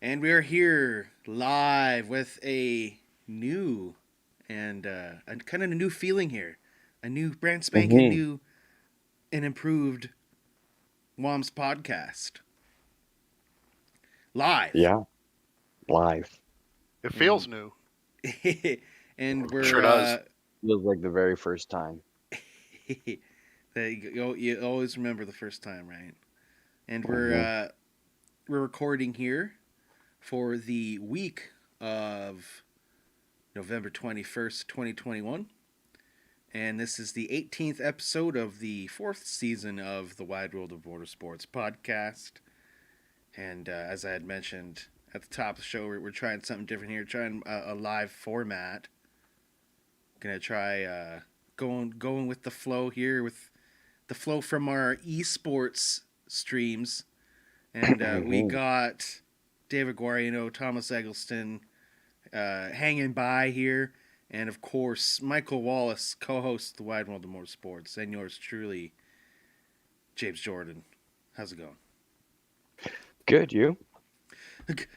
And we're here live with a new and a kind of a new feeling here. A new brand spanking Hmm. new and improved WOMS podcast. Live. Yeah, live. It feels And new. and we're Sure does. Feels like the very first time. you always remember the first time, right? And Hmm. we're recording here for the week of November 21st, 2021. And this is the 18th episode of the fourth season of the Wide World of Motorsports podcast. And as I had mentioned at the top of the show, we're trying something different here, trying a live format. Gonna try going with the flow here, with the flow from our esports streams. And we Hmm. got David Guarino, Thomas Eggleston hanging by here. And of course, Michael Wallace, co host of the Wide World of Motorsports, and yours truly, James Jordan. How's it going? Good, you?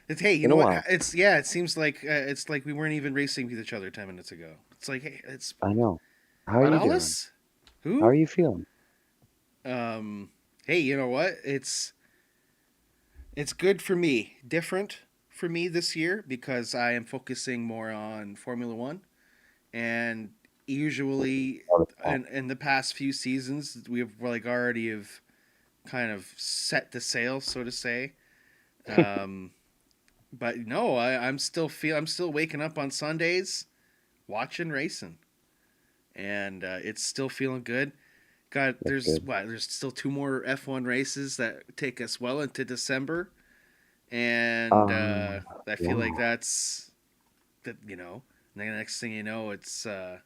Hey, you Been a know what? while. It seems like it's like we weren't even racing with each other 10 minutes ago. It's like, hey, it's I know. How are you doing? Wallace. How are Who? you feeling? Um, hey, you know what? It's good for me, different for me this year because I am focusing more on Formula One, and usually How is that? in the past few seasons we've like already have kind of set the sail, so to say. Um, but no, I'm still waking up on Sundays watching racing, and it's still feeling good. God, That's good. there's still two more F1 races that take us well into December, and I feel like Yeah. that's that And the next thing you know, it's the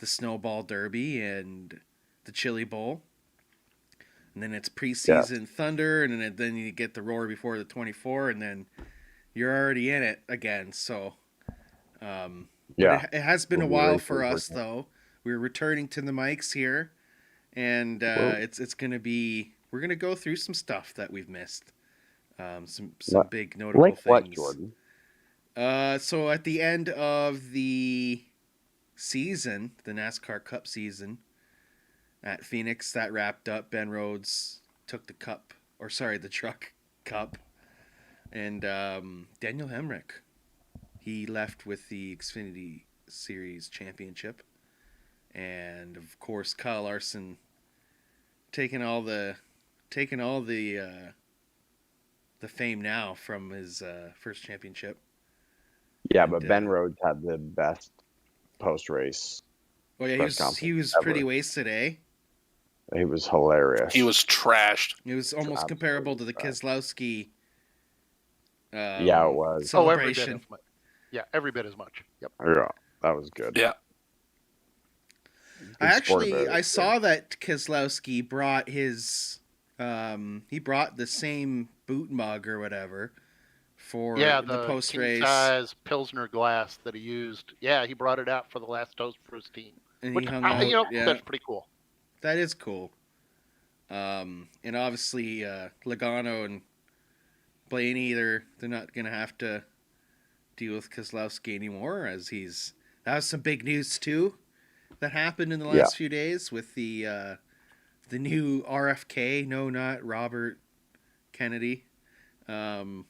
Snowball Derby and the Chili Bowl, and then it's Yes. preseason Thunder, and then you get the Roar before the 24, and then you're already in it again. So, but Yeah. it has been We'll a be while ready for for us it. though. We're returning to the mics here, and Whoa. it's gonna be we're gonna go through some stuff that we've missed, some What? big notable Like what, things. Jordan? So at the end of the season, the NASCAR Cup season at Phoenix, that wrapped up. Ben Rhodes took the truck cup, and Daniel Hemrick, he left with the Xfinity Series championship, and of course Kyle Larson taking all the taking all the fame now from his first championship. Yeah, And but Ben Rhodes had the best post-race oh yeah, press he conference was pretty ever. wasted, eh? He was He hilarious. was trashed. It was almost comparable Absolutely to the trash. Keselowski Yeah, it was. Oh, every bit celebration. as much. Yeah, every bit as much. Yep. Yeah, that was good. Yeah. I Good sport actually about I it. Good. saw that Keselowski brought his he brought the same boot mug or whatever for Yeah, the the post king race, size Pilsner glass that he used. Yeah, he brought it out for the last toast for his team, and he which hung out. Yeah, that's pretty cool. that is cool. And obviously Logano and Blaney, they're not gonna have to deal with Keselowski anymore, as that was some big news too that happened in the Yeah. last few days with the new RFK. No, not Robert Kennedy. Um,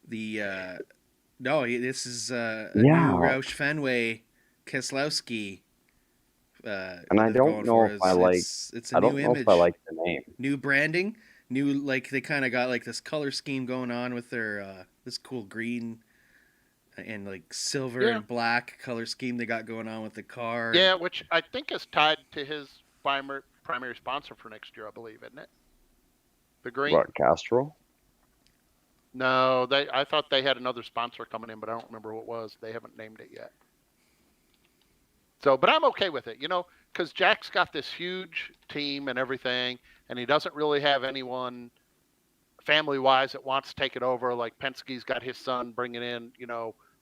the no, this is a new Yeah. Roush Fenway Keselowski And I they're don't going know for. if I like. It's a I new don't know if I image, like the name. new branding, new like they kind of got like this color scheme going on with their this cool green and like silver Yeah, and black color scheme they got going on with the car. And yeah, which I think is tied to his primary sponsor for next year, I believe, isn't it? The green. What, Castro? No, I thought they had another sponsor coming in, but I don't remember what it was. They haven't named it yet. So, but I'm okay with it, because Jack's got this huge team and everything, and he doesn't really have anyone family wise that wants to take it over. Like Penske's got his son bringing in,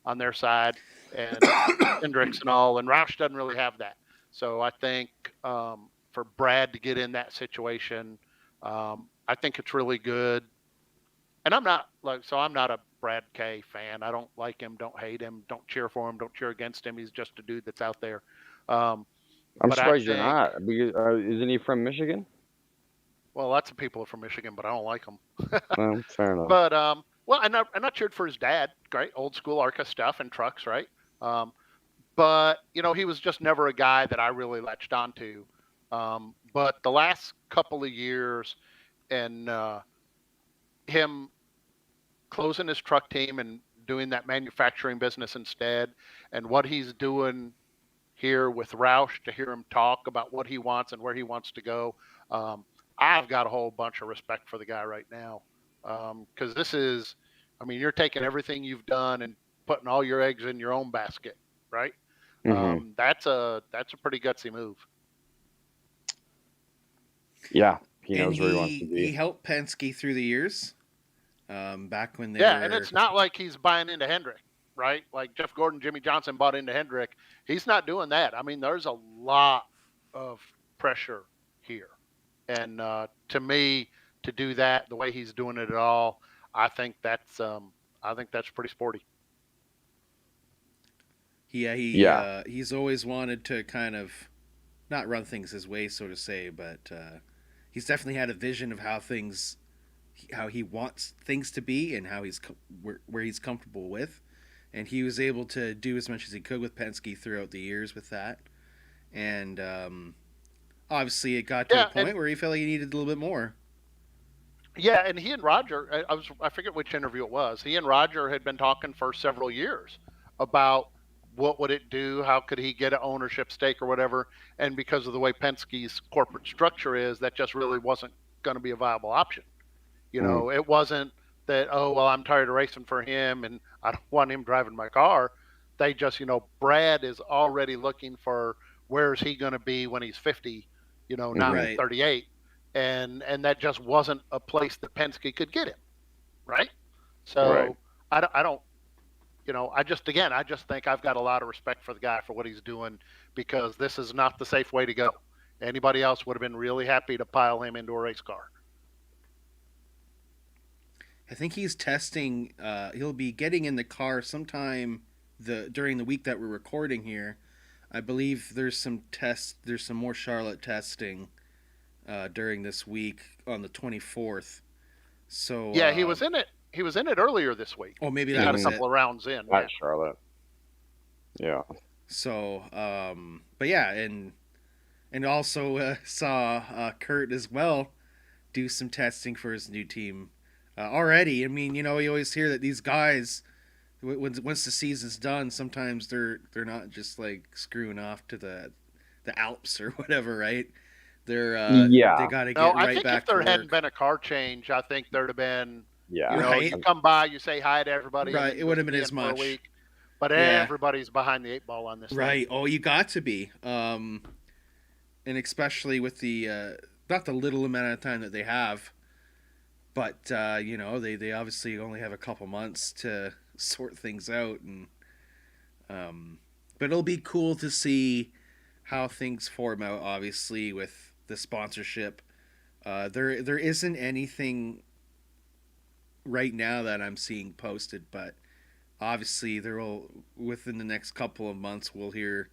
on their side, and Hendricks and all, and Roush doesn't really have that. So I think for Brad to get in that situation, I think it's really good. and I'm not a Brad K fan. I don't like him, don't hate him, don't cheer for him, don't cheer against him. He's just a dude that's out there. Um, I'm but I surprised you're think, not. Because, isn't he from Michigan? well, lots of people are from Michigan, but I don't like them. Well, fair enough. But well, and I cheered for his dad. Great old school ARCA stuff and trucks, right? Um, but he was just never a guy that I really latched onto. But the last couple of years and him closing his truck team and doing that manufacturing business instead, and what he's doing here with Roush, to hear him talk about what he wants and where he wants to go. Um, I've got a whole bunch of respect for the guy right now, because this is, I mean, you're taking everything you've done and putting all your eggs in your own basket, right? Hmm. That's a pretty gutsy move. Yeah, he And knows where he wants to he be. helped Penske through the years, back when they Yeah, and were. it's not like he's buying into Hendrick, right? Like Jeff Gordon, Jimmy Johnson bought into Hendrick. He's not doing that. I mean, there's a lot of pressure here, and to me, to do that the way he's doing it at all, I think that's pretty sporty. Yeah, Yeah. he's always wanted to kind of not run things his way, so to say, but he's definitely had a vision of how he wants things to be and how where he's comfortable with, and he was able to do as much as he could with Penske throughout the years with that, and obviously it got to a Yeah, and point where he felt like he needed a little bit more. yeah, and he and Roger, I forget which interview it was. He and Roger had been talking for several years about what would it do, how could he get an ownership stake or whatever, and because of the way Penske's corporate structure is, that just really wasn't going to be a viable option. Mm. It wasn't that, oh, well, I'm tired of racing for him and I don't want him driving my car. They just, Brad is already looking for where's he going to be when he's 50, not Hmm. Right. 38. And that just wasn't a place that Penske could get him, right? Right. So I don't, I just think I've got a lot of respect for the guy for what he's doing, because this is not the safe way to go. Anybody else would have been really happy to pile him into a race car. I think he's testing. He'll be getting in the car sometime during the week that we're recording here. I believe there's some tests. There's some more Charlotte testing during this week on the 24th. So, Yeah, he was in it. He was in it earlier this week. oh, maybe He that got a was Hmm. it. couple of rounds in. Yeah. At Charlotte. Yeah. So, but yeah, and also saw Kurt as well do some testing for his new team already. I mean, you always hear that these guys, once the season's done, sometimes they're not just like screwing off to the Alps or whatever, right? They Yeah. got to No, get I right think if back to there hadn't work. been a car change, I think there'd have been, Yeah. Right, you come by, you say hi to everybody, and right. then It you go would have been skiing as for a much. week. But Yeah, everybody's behind the 8 ball on this thing. right. Oh, you got to be. And especially with the not the little amount of time that they have, but they obviously only have a couple months to sort things out, and but it'll be cool to see how things form out. Obviously, with the sponsorship, there isn't anything right now that I'm seeing posted, but obviously there will, within the next couple of months, we'll hear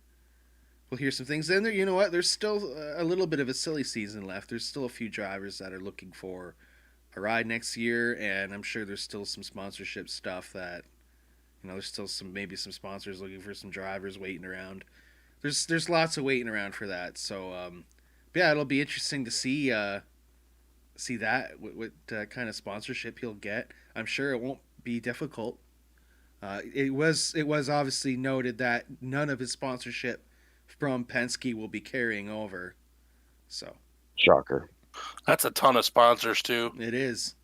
some things. And there, you know what? There's still a little bit of a silly season left. There's still a few drivers that are looking for a ride next year, and I'm sure there's still some sponsorship stuff that there's still maybe some sponsors looking for some drivers waiting around. There's lots of waiting around for that. So but yeah, it'll be interesting to see that what kind of sponsorship he'll get. I'm sure it won't be difficult. It was obviously noted that none of his sponsorship from Penske will be carrying over. So Shocker. That's a ton of sponsors too. it is.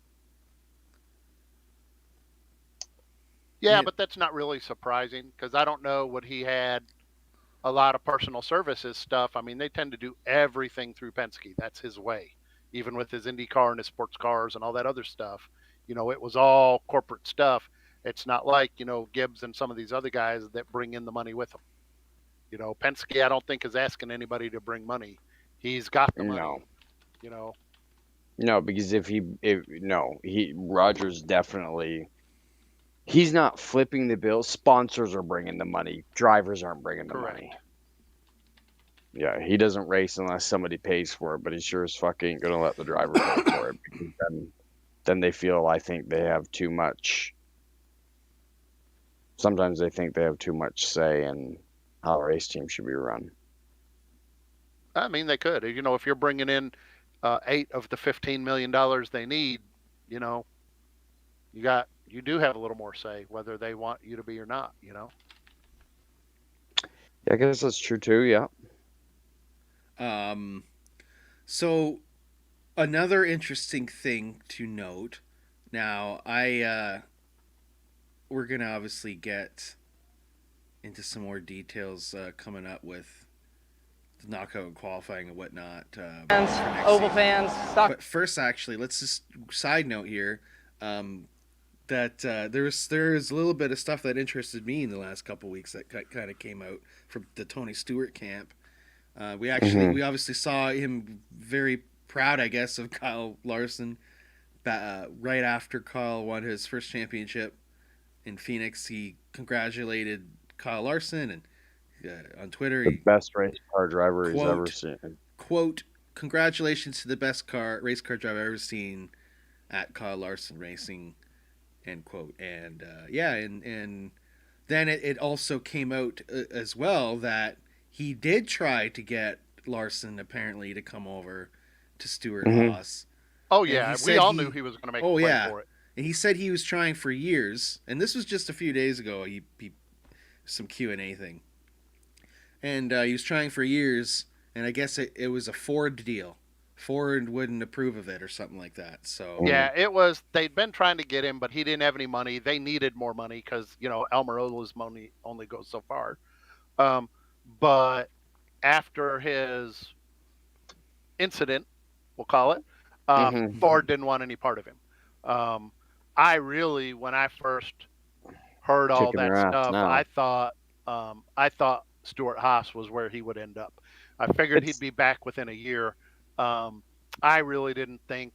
Yeah, Yeah. but that's not really surprising, because I don't know what he had a lot of personal services stuff. I mean, they tend to do everything through Penske. That's his way, even with his Indy car and his sports cars and all that other stuff. It was all corporate stuff. It's not like, Gibbs and some of these other guys that bring in the money with them. Penske, I don't think, is asking anybody to bring money. He's got the money, No. you know. No, because Rogers definitely, he's not flipping the bill. Sponsors are bringing the money. Drivers aren't bringing the Correct. money. Yeah, he doesn't race unless somebody pays for it, but he sure as fuck ain't gonna let the driver pay for it, because then they feel, I think, they have too much. Sometimes they think they have too much say in how a race team should be run. I mean, they could. You know, if you're bringing in $8 of the $15 million they need, you know, you do have a little more say whether they want you to be or not. You know. Yeah, I guess that's true too. Yeah. So another interesting thing to note. Now, we're gonna obviously get into some more details coming up with the knockout and qualifying and whatnot. Fans, Oval season. fans, stock. But first, actually, let's just side note here that there is a little bit of stuff that interested me in the last couple weeks that kind of came out from the Tony Stewart camp. We obviously saw him very proud, I guess, of Kyle Larson. Right after Kyle won his first championship in Phoenix, he congratulated Kyle Larson, and on Twitter, The best race car driver he's ever seen. Quote, "Congratulations to the best race car driver I've ever seen at Kyle Larson Racing," end quote. And and then it also came out as well that he did try to get Larson apparently to come over to Stewart Haas. Oh yeah, we all knew he was going to make a play for it. And he said he was trying for years, and this was just a few days ago. He some Q&A thing, and he was trying for years, and I guess it was a Ford deal. Ford wouldn't approve of it or something like that. So yeah, it was. They'd been trying to get him, but he didn't have any money. They needed more money because Almirola's money only goes so far. But after his incident, we'll call it, Ford didn't want any part of him. I really, when I first heard all that stuff, I thought Stuart Haas was where he would end up. I figured he'd be back within a year. I really didn't think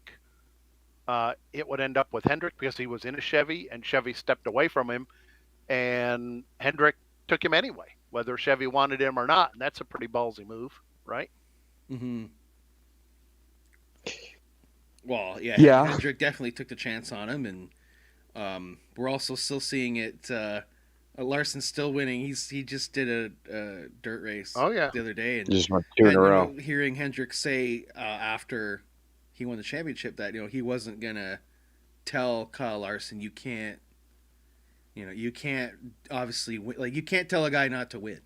it would end up with Hendrick because he was in a Chevy and Chevy stepped away from him, and Hendrick took him anyway, whether Chevy wanted him or not. And that's a pretty ballsy move, right? Mm-hmm. Well, yeah. Hendrick definitely took the chance on him, and we're also still seeing it. Larson's still winning. He just did a dirt race the other day, and just went 2 in a row. Hearing Hendrick say after he won the championship that he wasn't gonna tell Kyle Larson you can't obviously win, like you can't tell a guy not to win.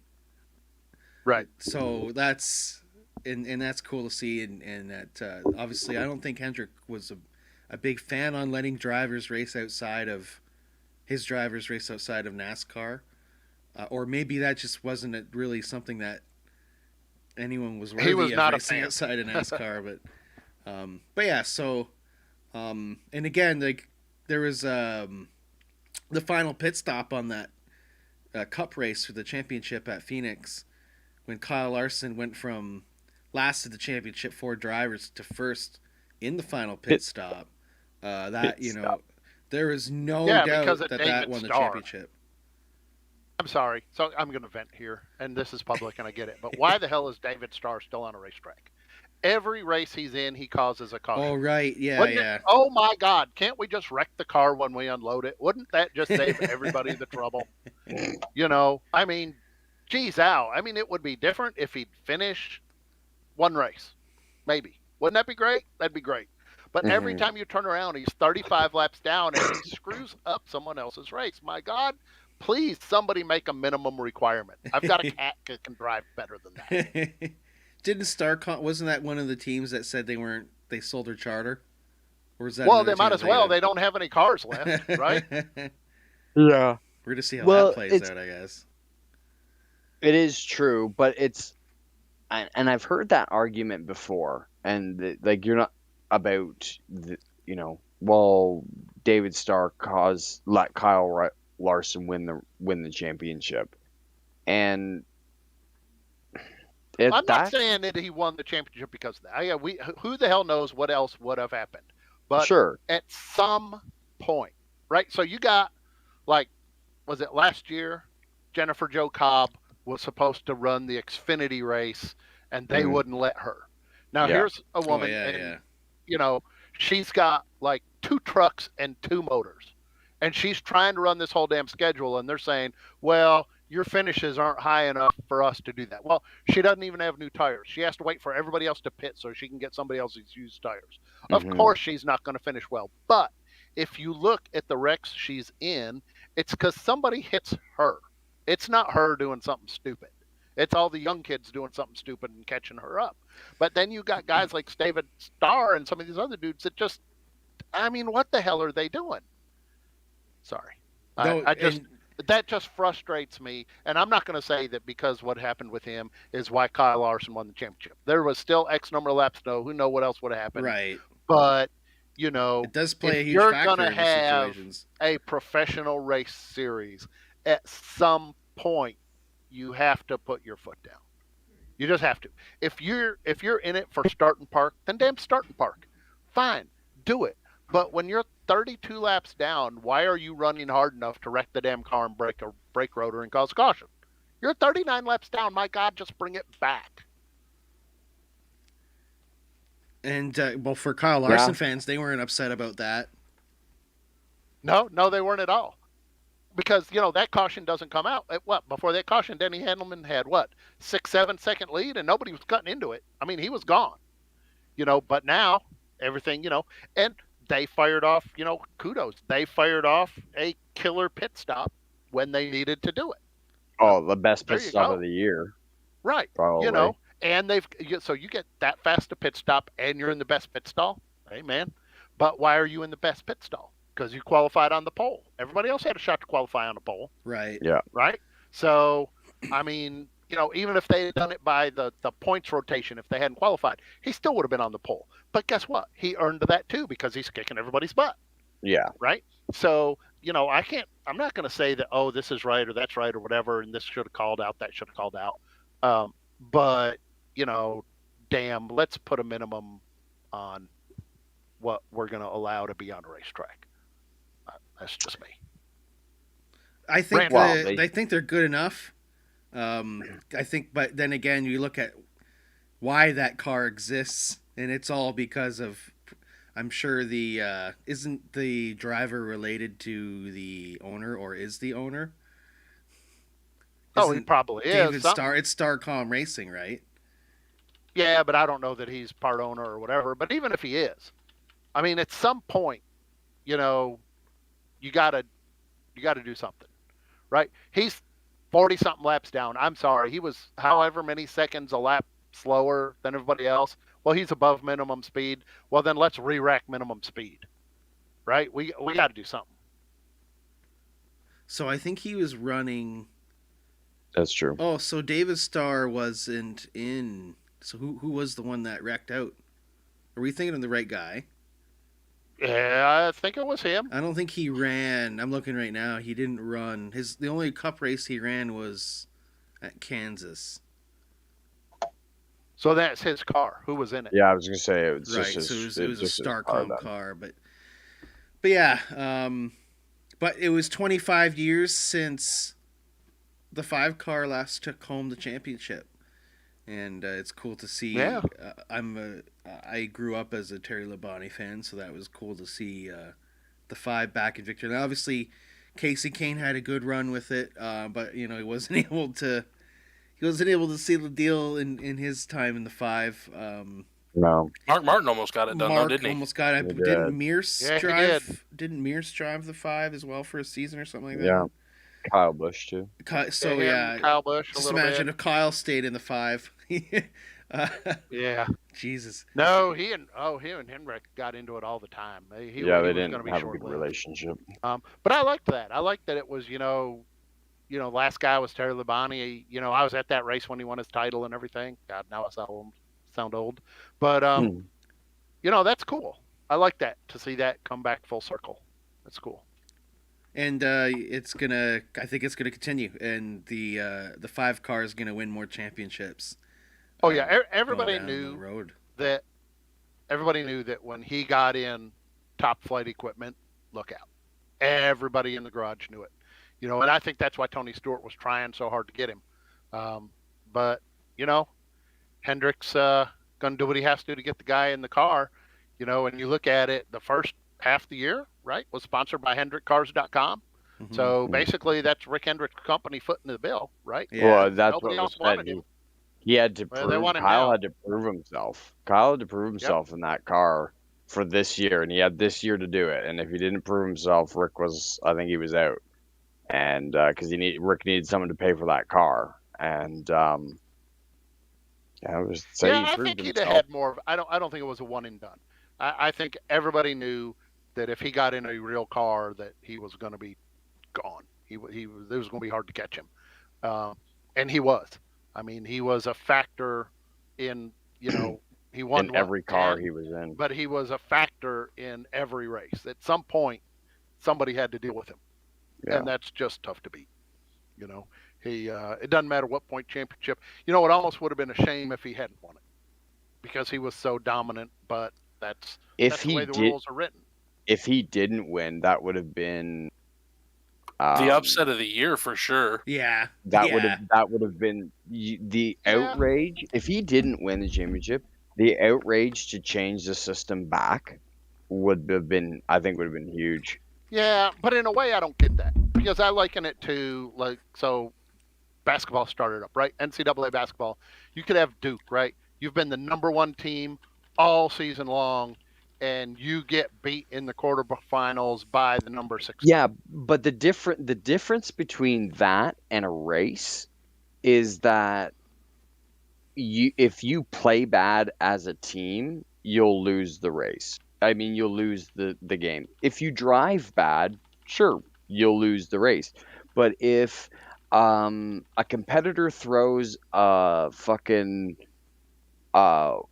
Right. So that's and that's cool to see, and that obviously I don't think Hendrick was a big fan on letting drivers race outside of NASCAR, or maybe that just wasn't really something that anyone was worthy of racing outside of NASCAR. But yeah, so and again, like there was the final pit stop on that Cup race for the championship at Phoenix when Kyle Larson went from last of the championship 4 drivers to first in the final pit stop. There is no doubt that won the championship. I'm sorry. So I'm going to vent here, and this is public, and I get it. But why the hell is David Starr still on a racetrack? Every race he's in, he causes a caution. Oh, right. Yeah. Oh, my God. Can't we just wreck the car when we unload it? Wouldn't that just save everybody the trouble? I mean, geez, Al. I mean, it would be different if he'd finish one race. Maybe. Wouldn't that be great? That'd be great. But every time you turn around, he's 35 laps down, and he screws up someone else's race. My God, please, somebody make a minimum requirement. I've got a cat that can drive better than that. Didn't wasn't that one of the teams that said they sold their charter? Or is that they might as well. They don't have any cars left, right? Yeah. We're going to see how that plays out, I guess. It is true, but and I've heard that argument before, and you're not about David Starr let Kyle Larson win the championship, and I'm not saying that he won the championship because of that. Who the hell knows what else would have happened? But Sure. at some point, right? So you got, like, was it last year? Jennifer Jo Cobb was supposed to run the Xfinity race, and they wouldn't let her. Now here's a woman, you know, she's got like 2 trucks and 2 motors, and she's trying to run this whole damn schedule, and they're saying, well, your finishes aren't high enough for us to do that. Well, she doesn't even have new tires. She has to wait for everybody else to pit so she can get somebody else's used tires. Of course, she's not going to finish well. But if you look at the wrecks she's in, it's because somebody hits her. It's not her doing something stupid. It's all the young kids doing something stupid and catching her up. But then you got guys like David Starr and some of these other dudes that just, I mean, what the hell are they doing? Sorry. That just frustrates me. And I'm not going to say that because what happened with him is why Kyle Larson won the championship. There was still X number of laps to go. Who knows what else would have happened. Right. But, you know, it does play a huge you're factor going to in have situations. a professional race series, at some point, you have to put your foot down. You just have to. If you're in it for start and park, then damn start and park. Fine, do it. But when you're 32 laps down, why are you running hard enough to wreck the damn car and break a brake rotor and cause caution? You're 39 laps down. My God, just bring it back. And well, for Kyle Larson fans, they weren't upset about that. No, they weren't at all. Because, you know, that caution doesn't come out. Before that caution, Denny Hamlin had 6-7 second lead, and nobody was cutting into it. I mean, he was gone. You know, but now everything, you know, and they fired off, you know, kudos. They fired off a killer pit stop when they needed to do it. Oh, the best pit stop of the year. Right. Probably. You know, and so you get that fast a pit stop and you're in the best pit stall. Hey, man. But why are you in the best pit stall? Because you qualified on the pole. Everybody else had a shot to qualify on the pole. Right. Yeah. Right? So, I mean, you know, even if they had done it by the points rotation, if they hadn't qualified, he still would have been on the pole. But guess what? He earned that too because he's kicking everybody's butt. Yeah. Right? So, you know, I'm not going to say that, oh, this is right or that's right or whatever, and this should have called out, that should have called out. But, you know, damn, let's put a minimum on what we're going to allow to be on a racetrack. That's just me. I think I think they're good enough. I think, but then again, you look at why that car exists, and it's all because of, I'm sure isn't the driver related to the owner, or is the owner? He probably is. David Starr. It's Starcom Racing, right? Yeah, but I don't know that he's part owner or whatever. But even if he is, I mean, at some point, you know, you gotta do something, right? He's 40-something laps down. I'm sorry, he was however many seconds a lap slower than everybody else. Well, he's above minimum speed. Well, then let's re-rack minimum speed, right? We got to do something. So I think he was running. That's true. Oh, so David Starr wasn't in. So who was the one that wrecked out? Are we thinking of the right guy? Yeah, I think it was him. I don't think he ran. I'm looking right now. He didn't run. The only Cup race he ran was at Kansas. So that's his car. Who was in it? Yeah, I was gonna say it was right. Just his, so it was a Starcom car, but yeah. But it was 25 years since the 5-car last took home the championship, and it's cool to see. Yeah. I grew up as a Terry Labonte fan, so that was cool to see the 5 back in victory. Now, obviously, Casey Kane had a good run with it, but you know he wasn't able to seal the deal in his time in the 5. No. Mark Martin almost got it done, though, didn't he? Almost got it. Didn't Mears drive? Didn't Mears drive the 5 as well for a season or something like that? Yeah. Kyle Busch too. So yeah, Kyle Busch. Just imagine if Kyle stayed in the 5. Yeah. Jesus. No, he and Henrik got into it all the time. They didn't have a good relationship. But I liked that. I liked that it was, you know, last guy was Terry Labonte. You know, I was at that race when he won his title and everything. God, now I sound old. But you know, that's cool. I like that, to see that come back full circle. That's cool. And I think it's gonna continue, and the 5 car is gonna win more championships. Oh yeah, going everybody down the knew road. that. Everybody knew that when he got in top flight equipment, look out. Everybody in the garage knew it. And I think that's why Tony Stewart was trying so hard to get him. But Hendrick's going to do what he has to get the guy in the car. And you look at it, the first half of the year, right, was sponsored by HendrickCars.com. Mm-hmm. So basically, that's Rick Hendrick's company footing the bill, right? Yeah. Well, that's Nobody what else was said. wanted him. He had to Well, they prove. want him Kyle now. had to prove himself. Kyle had to prove himself in that car for this year, and he had this year to do it. And if he didn't prove himself, I think he was out, and because Rick needed someone to pay for that car, and I think he'd have had more. I don't think it was a one and done. I think everybody knew that if he got in a real car, that he was going to be gone. It was going to be hard to catch him, and he was. I mean, he was a factor in he won in every car 10, he was in. but he was a factor in every race. At some point, somebody had to deal with him, and that's just tough to beat. It doesn't matter what point championship. It almost would have been a shame if he hadn't won it, because he was so dominant. But that's the way the rules are written. If he didn't win, that would have been the upset of the year for sure. Yeah. That would have been the outrage. If he didn't win the championship, the outrage to change the system back would have been huge. Yeah, but in a way, I don't get that, because I liken it to basketball started up, right? NCAA basketball. You could have Duke, right? You've been the number one team all season long, and you get beat in the quarterfinals by the number 6. Yeah, but the difference between that and a race is that if you play bad as a team, you'll lose the race. I mean, you'll lose the game. If you drive bad, sure, you'll lose the race. But if a competitor throws a fucking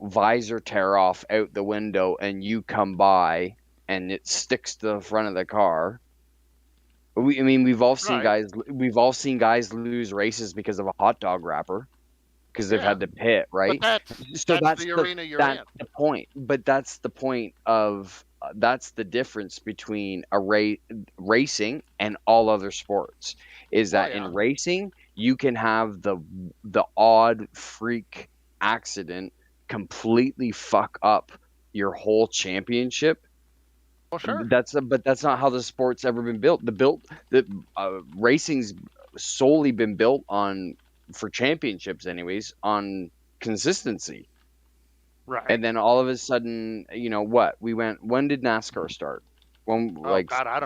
visor tear off out the window and you come by and it sticks to the front of the car, we've all seen guys lose races because of a hot dog wrapper, because they've had to pit, right? But that's the arena you're in. The point. But that's the point of that's the difference between racing and all other sports, is that in racing you can have the odd freak accident completely fuck up your whole championship. Well, sure. But that's not how the sport's ever been built. Racing's solely been built on, for championships anyways, on consistency. Right. And then all of a sudden, when did NASCAR start? I don't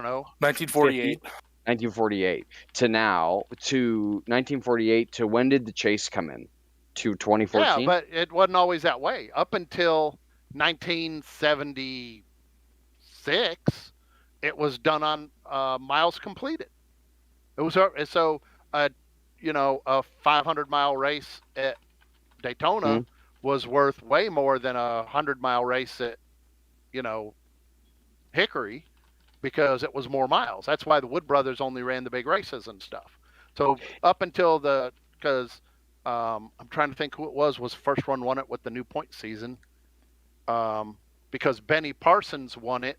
know. 1948. 1948 to now, to 1948 to when did the chase come in? To 2014? Yeah, but it wasn't always that way. Up until 1976, it was done on miles completed. It was a 500-mile race at Daytona was worth way more than a 100-mile race at Hickory, because it was more miles. That's why the Wood brothers only ran the big races and stuff. So up until because I'm trying to think who it was the first one won it with the new point season, because Benny Parsons won it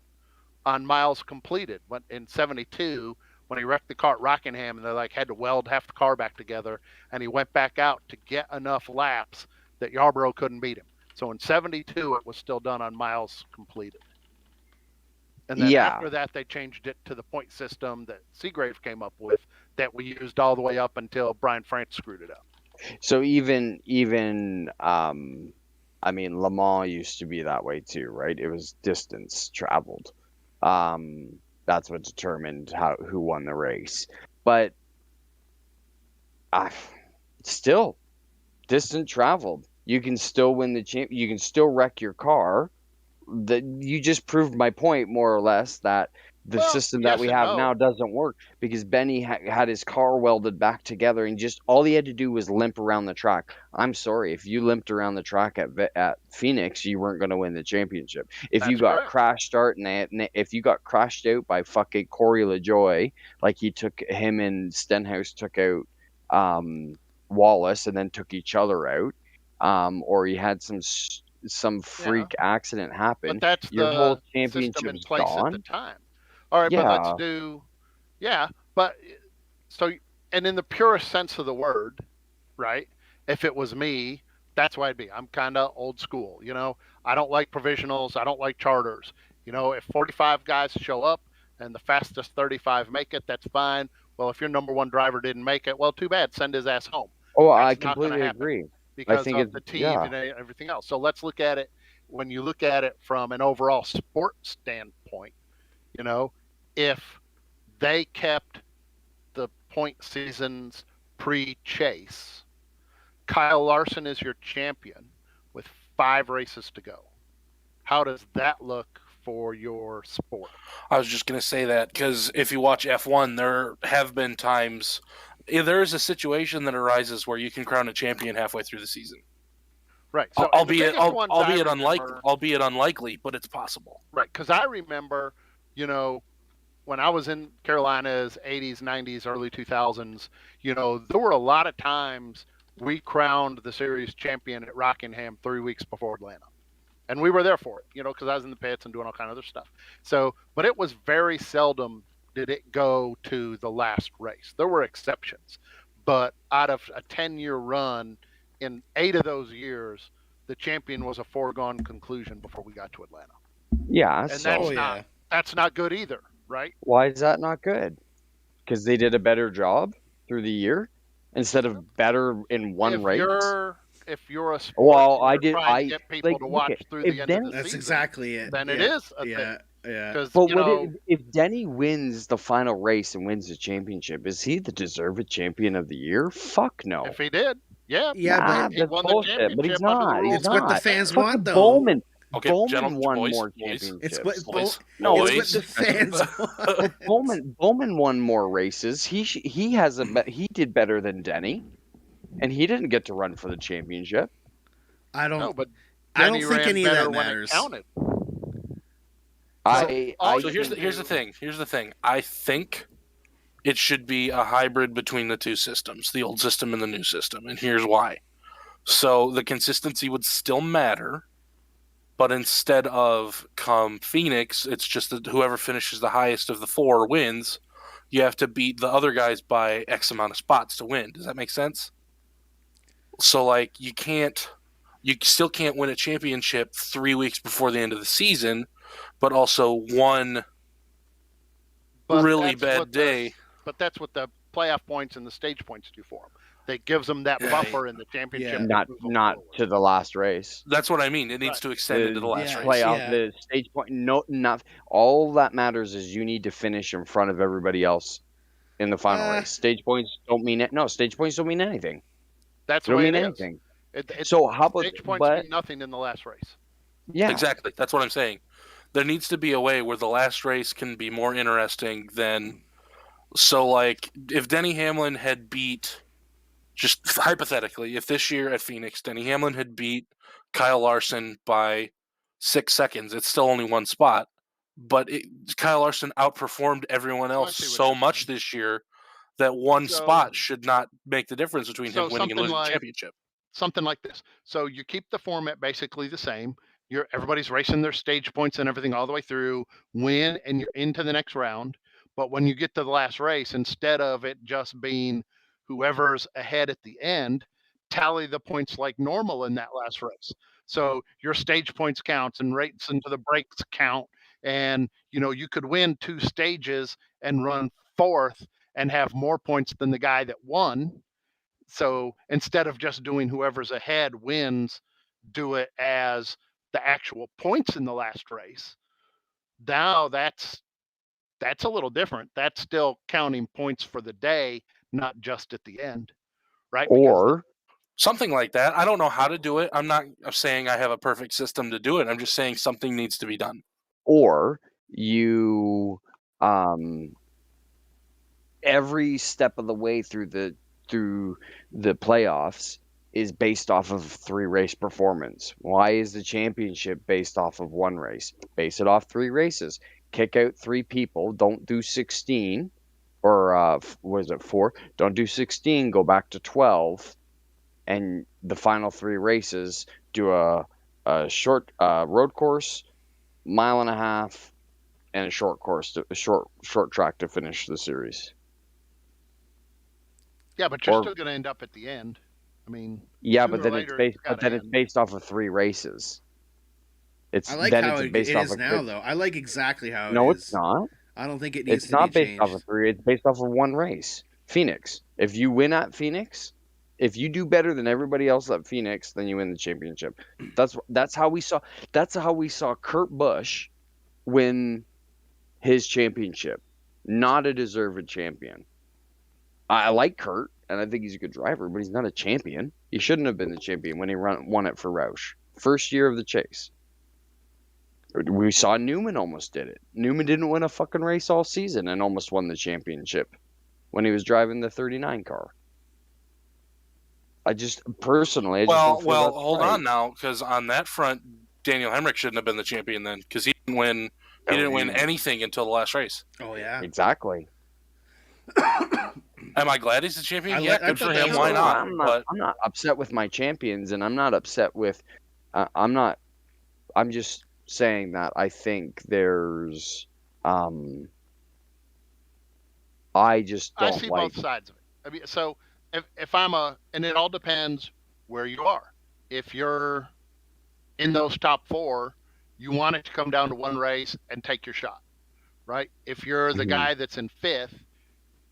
on miles completed in 72 when he wrecked the car at Rockingham, and they had to weld half the car back together, and he went back out to get enough laps that Yarborough couldn't beat him. So in 72 it was still done on miles completed. And then after that, they changed it to the point system that Seagrave came up with, that we used all the way up until Brian France screwed it up. So even Le Mans used to be that way too, right? It was distance traveled. That's what determined who won the race. But still, distance traveled. You can still win the champ. You can still wreck your car. You just proved my point, more or less, that the system that we have now doesn't work, because Benny had his car welded back together, and just all he had to do was limp around the track. I'm sorry, if you limped around the track at Phoenix, you weren't going to win the championship. If you got crashed out if you got crashed out by fucking Corey LaJoie, like him and Stenhouse took out Wallace and then took each other out, or you had some freak accident happen, But that's your whole the system championship in is place at the gone. time. All right, but let's Yeah. do, but so, and in the purest sense of the word, right? If it was me, that's why I'd be. I'm kind of old school, I don't like provisionals. I don't like charters. If 45 guys show up and the fastest 35 make it, that's fine. Well, if your number one driver didn't make it, well, too bad. Send his ass home. Oh, I That's not going to completely happen agree. I because think of it's the team and everything else. So let's look at it when you look at it from an overall sport standpoint. If they kept the point seasons pre-chase, Kyle Larson is your champion with 5 races to go. How does that look for your sport? I was just going to say that because if you watch F1, there have been times, there is a situation that arises where you can crown a champion halfway through the season. Right. So albeit unlikely, but it's possible. Right. Because I remember, when I was in Carolinas, 80s, 90s, early 2000s, there were a lot of times we crowned the series champion at Rockingham 3 weeks before Atlanta. And we were there for it, because I was in the pits and doing all kind of other stuff. So, but it was very seldom did it go to the last race. There were exceptions. But out of a 10-year run, in 8 of those years, the champion was a foregone conclusion before we got to Atlanta. Yeah. And that's not good either, right? Why is that not good? Because they did a better job through the year instead of better in one race. If you're a sport, I get people to watch through the end of the season. That's exactly it. Then it is a thing. Yeah. But if Denny wins the final race and wins the championship, is he the deserved champion of the year? Fuck no. If he did, but he won the championship. But he's not. It's what the fans want, though. Bowman. Okay, Bowman won boys, more boys. championships. It's what the fans want. Bowman won more races. He did better than Denny, and he didn't get to run for the championship. I don't think any of that matters. So here's the thing. I think it should be a hybrid between the two systems, the old system and the new system, and here's why. So the consistency would still matter, but instead of come Phoenix, it's just that whoever finishes the highest of the 4 wins. You have to beat the other guys by X amount of spots to win. Does that make sense? So you still can't win a championship 3 weeks before the end of the season, but also one really bad day. But that's what the playoff points and the stage points do for them. It gives them that buffer in the championship. Not to the last race. That's what I mean. It needs to extend into the last race. Playoff, the stage point. Not all that matters is you need to finish in front of everybody else in the final race. Stage points don't mean it. No, stage points don't mean anything. That's the way it is. Anything. So how about stage points mean nothing in the last race? Yeah, exactly. That's what I'm saying. There needs to be a way where the last race can be more interesting than. So, if Denny Hamlin had beat, just hypothetically, if this year at Phoenix, Denny Hamlin had beat Kyle Larson by 6 seconds, it's still only 1 spot. But Kyle Larson outperformed everyone else so much this year that 1 spot should not make the difference between him winning and losing the championship. Something like this. So you keep the format basically the same. Everybody's racing their stage points and everything all the way through, win, and you're into the next round. But when you get to the last race, instead of it just being whoever's ahead at the end, tally the points like normal in that last race. So your stage points counts and rates into the breaks count. And, you could win 2 stages and run 4th and have more points than the guy that won. So instead of just doing whoever's ahead wins, do it as the actual points in the last race. Now that's a little different. That's still counting points for the day, not just at the end, right? Or something like that. I don't know how to do it. I'm not saying I have a perfect system to do it. I'm just saying something needs to be done. Or you, every step of the way through the playoffs is based off of 3 race performance. Why is the championship based off of 1 race? Base it off 3 races. Kick out 3 people. Don't do 16, or was it 4? Don't do 16. Go back to 12, and the final 3 races do a short road course, 1.5 miles, and a short course, a short track to finish the series. Yeah, but you're still going to end up at the end. I mean, yeah, but then it's based off of 3 races. I like how it is now, though. I like exactly how it is. No, it's not. I don't think it needs to be changed. It's not based off of 3. It's based off of 1 race. Phoenix. If you win at Phoenix, if you do better than everybody else at Phoenix, then you win the championship. That's how we saw Kurt Busch win his championship. Not a deserved champion. I like Kurt, and I think he's a good driver, but he's not a champion. He shouldn't have been the champion when he won it for Roush. First year of the chase. We saw Newman almost did it. Newman didn't win a fucking race all season and almost won the championship when he was driving the 39 car. Hold on now, because on that front, Daniel Hemrick shouldn't have been the champion then, because he didn't win. He didn't win anything until the last race. Oh yeah, exactly. Am I glad he's the champion? Yeah, good for him. Why not? I'm not upset with my champions, and I'm not upset with. I'm just saying that I think there's. I just don't I see both sides of it. I mean, so if and it all depends where you are. If you're in those top 4, you want it to come down to 1 race and take your shot, right? If you're the guy that's in 5th,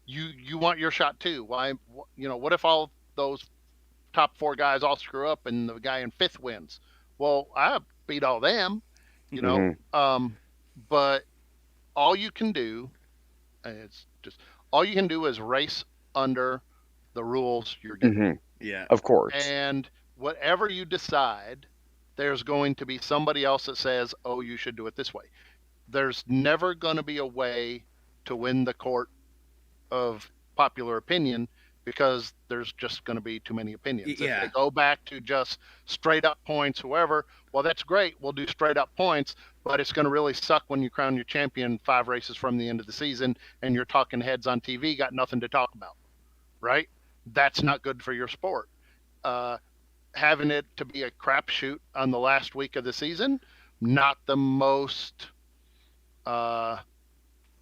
you want your shot too. Why? What if all those top 4 guys all screw up and the guy in 5th wins? Well, I beat all them, but all you can do is race under the rules you're given. Yeah, of course. And whatever you decide, there's going to be somebody else that says, "Oh, you should do it this way." There's never going to be a way to win the court of popular opinion because there's just going to be too many opinions. Yeah. If they go back to just straight up points, whoever, well, that's great. We'll do straight up points, but it's going to really suck when you crown your champion 5 races from the end of the season and you're talking heads on TV, got nothing to talk about, right? That's not good for your sport. Having it to be a crapshoot on the last week of the season, not the most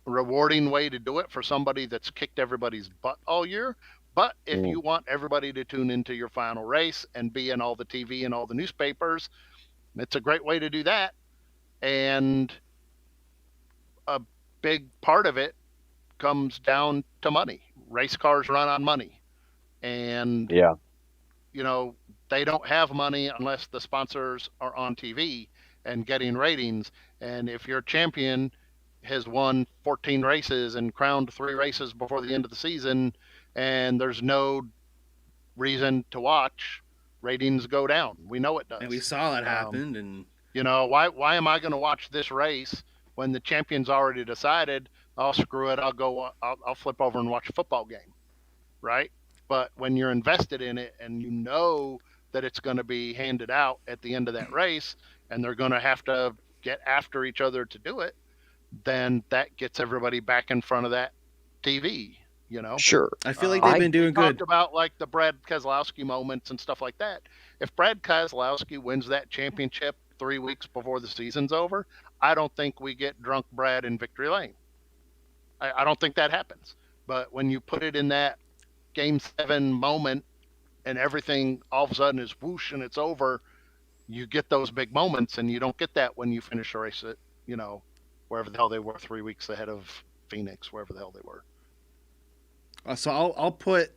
rewarding way to do it for somebody that's kicked everybody's butt all year. But if you want everybody to tune into your final race and be in all the TV and all the newspapers, it's a great way to do that. And a big part of it comes down to money. Race cars run on money. And, they don't have money unless the sponsors are on TV and getting ratings. And if your champion has won 14 races and crowned 3 races before the end of the season and there's no reason to watch, ratings go down. We know it does. And we saw that happen. And why am I going to watch this race when the champion's already decided? Oh, screw it. I'll flip over and watch a football game, right? But when you're invested in it and you know that it's going to be handed out at the end of that race and they're going to have to get after each other to do it, then that gets everybody back in front of that TV, Sure. I feel like they've been doing good. Talked about like the Brad Keselowski moments and stuff like that. If Brad Keselowski wins that championship 3 weeks before the season's over, I don't think we get drunk Brad in victory lane. I don't think that happens. But when you put it in that Game 7 moment and everything all of a sudden is whoosh and it's over, you get those big moments, and you don't get that when you finish a race at, wherever the hell they were 3 weeks ahead of Phoenix, wherever the hell they were. So I'll put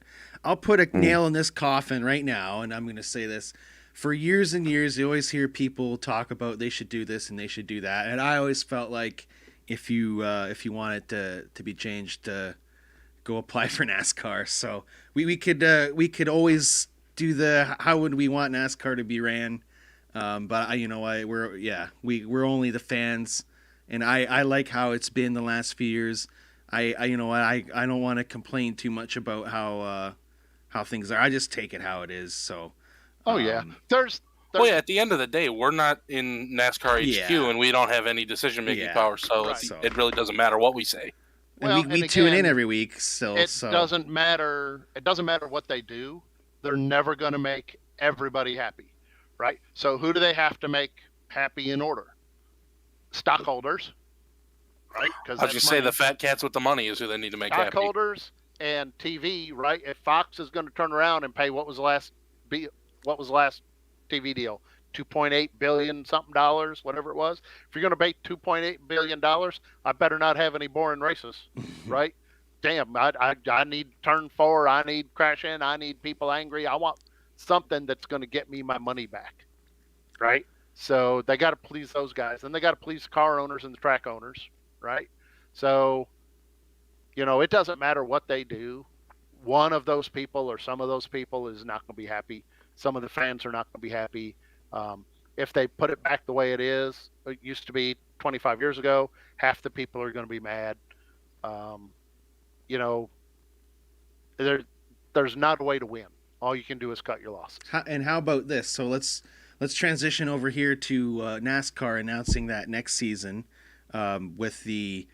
a nail in this coffin right now, and I'm going to say this. For years and years, you always hear people talk about they should do this and they should do that, and I always felt like if you want it to be changed, go apply for NASCAR. So we could always do how would we want NASCAR to be ran, but we're only the fans, and I like how it's been the last few years. I don't want to complain too much about how things are. I just take it how it is. So. There's at the end of the day, we're not in NASCAR HQ, and we don't have any decision-making power, so it really doesn't matter what we say. And we tune in every week still. Doesn't matter. It doesn't matter what they do. they're never going to make everybody happy, right? So who do they have to make happy in order? Stockholders, right? Because I was going to say the fat cats with the money is who they need to make happy. Stockholders and TV, right? If Fox is going to turn around and pay what was the last TV deal? $2.8 billion something dollars, whatever it was. If you're going to pay $2.8 billion, I better not have any boring races, right? Damn, I need turn 4, I need crash in, I need people angry. I want something that's going to get me my money back, right? So they got to please those guys. Then they got to please the car owners and the track owners, right? So, it doesn't matter what they do. One of those people or some of those people is not going to be happy. Some of the fans are not going to be happy. If they put it back the way it used to be 25 years ago, half the people are going to be mad. There's not a way to win. All you can do is cut your losses. And how about this? So let's transition over here to NASCAR announcing that next season with the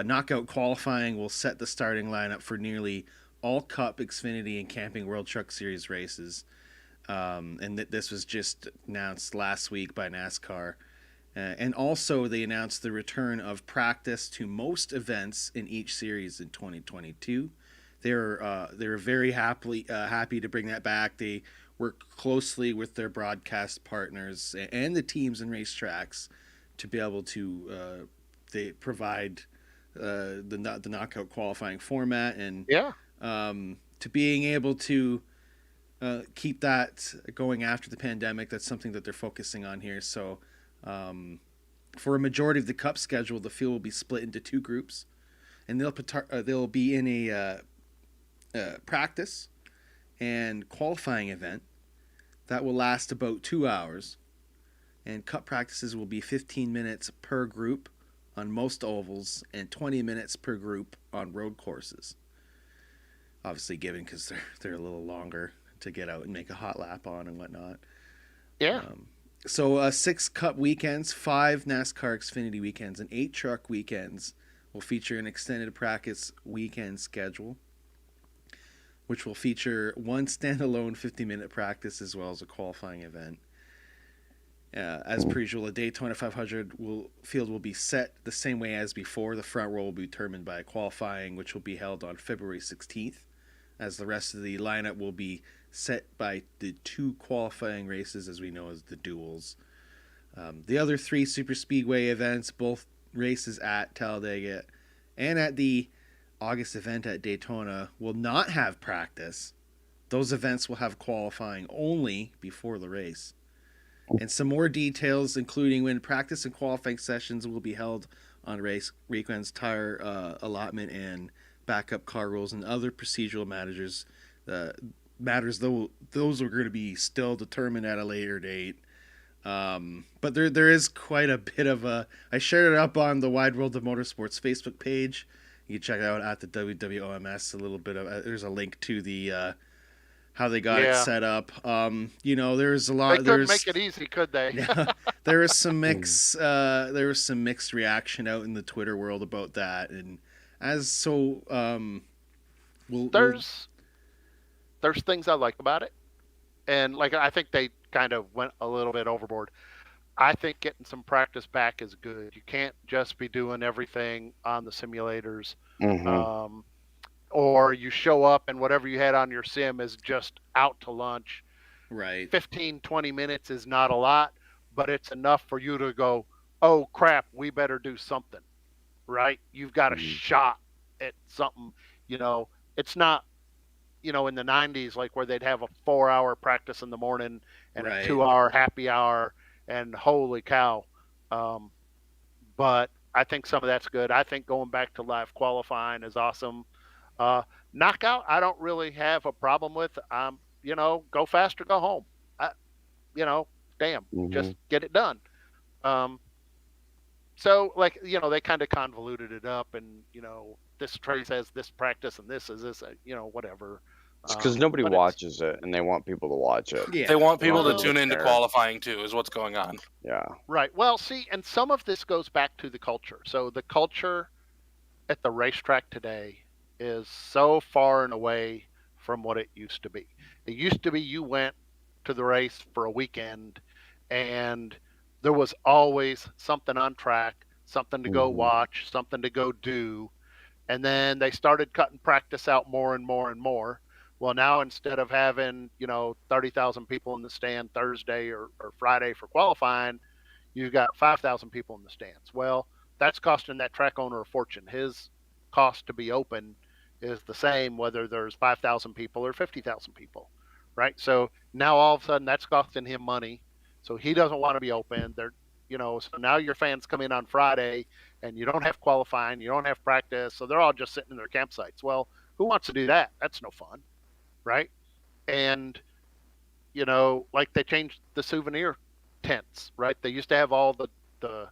knockout qualifying will set the starting lineup for nearly all Cup, Xfinity, and Camping World Truck Series races. And this was just announced last week by NASCAR. And also they announced the return of practice to most events in each series in 2022. They were very happy to bring that back. They work closely with their broadcast partners and the teams and racetracks to be able to they provide the knockout qualifying format and to being able to keep that going after the pandemic. That's something that they're focusing on here. So for a majority of the Cup schedule, the field will be split into 2 groups, and they'll be in a practice and qualifying event that will last about 2 hours, and Cup practices will be 15 minutes per group on most ovals and 20 minutes per group on road courses. Obviously given because they're a little longer to get out and make a hot lap on and whatnot. Yeah. So 6 Cup weekends, 5 NASCAR Xfinity weekends, and 8 truck weekends will feature an extended practice weekend schedule, which will feature 1 standalone 50-minute practice as well as a qualifying event. As per usual, a Daytona 500 field will be set the same way as before. The front row will be determined by qualifying, which will be held on February 16th, as the rest of the lineup will be set by the 2 qualifying races, as we know as the duels. The other 3 super speedway events, both races at Talladega and at the August event at Daytona, will not have practice. Those events will have qualifying only before the race. And some more details, including when practice and qualifying sessions will be held on race weekends, tire allotment and backup car rules, and other procedural matters. Those are going to be still determined at a later date. But there is quite a bit of I shared it up on the Wide World of Motorsports Facebook page. You can check it out at the WWOMS. A little bit of there's a link to the how they got it set up. There's a lot. They couldn't make it easy, could they? There was some mixed reaction out in the Twitter world about that, and there's things I like about it, and I think they kind of went a little bit overboard. I think getting some practice back is good. You can't just be doing everything on the simulators. Mm-hmm. Or you show up and whatever you had on your sim is just out to lunch. Right. 15, 20 minutes is not a lot, but it's enough for you to go, oh, crap, we better do something, right? You've got a shot at something, It's not, in the 90s, where they'd have a 4-hour practice in the morning and a 2-hour happy hour, and holy cow. But I think some of that's good. I think going back to live qualifying is awesome. Knockout, I don't really have a problem with. Go fast or go home. Just get it done. So they kind of convoluted it up, and this trace has this practice and this is this, whatever. It's because nobody watches it, and they want people to watch it. Yeah. They want people to tune into qualifying too, is what's going on. Yeah. Right. Well, see, and some of this goes back to the culture. So the culture at the racetrack today is so far and away from what it used to be. It used to be you went to the race for a weekend and there was always something on track, something to go watch, something to go do. And then they started cutting practice out more and more and more. Well, now instead of having, 30,000 people in the stand Thursday or Friday for qualifying, you've got 5,000 people in the stands. Well, that's costing that track owner a fortune. His cost to be open is the same whether there's 5,000 people or 50,000 people, right? So now all of a sudden that's costing him money. So he doesn't want to be open. So now your fans come in on Friday and you don't have qualifying, you don't have practice, so they're all just sitting in their campsites. Well, who wants to do that? That's no fun, right? And like they changed the souvenir tents, right? They used to have all the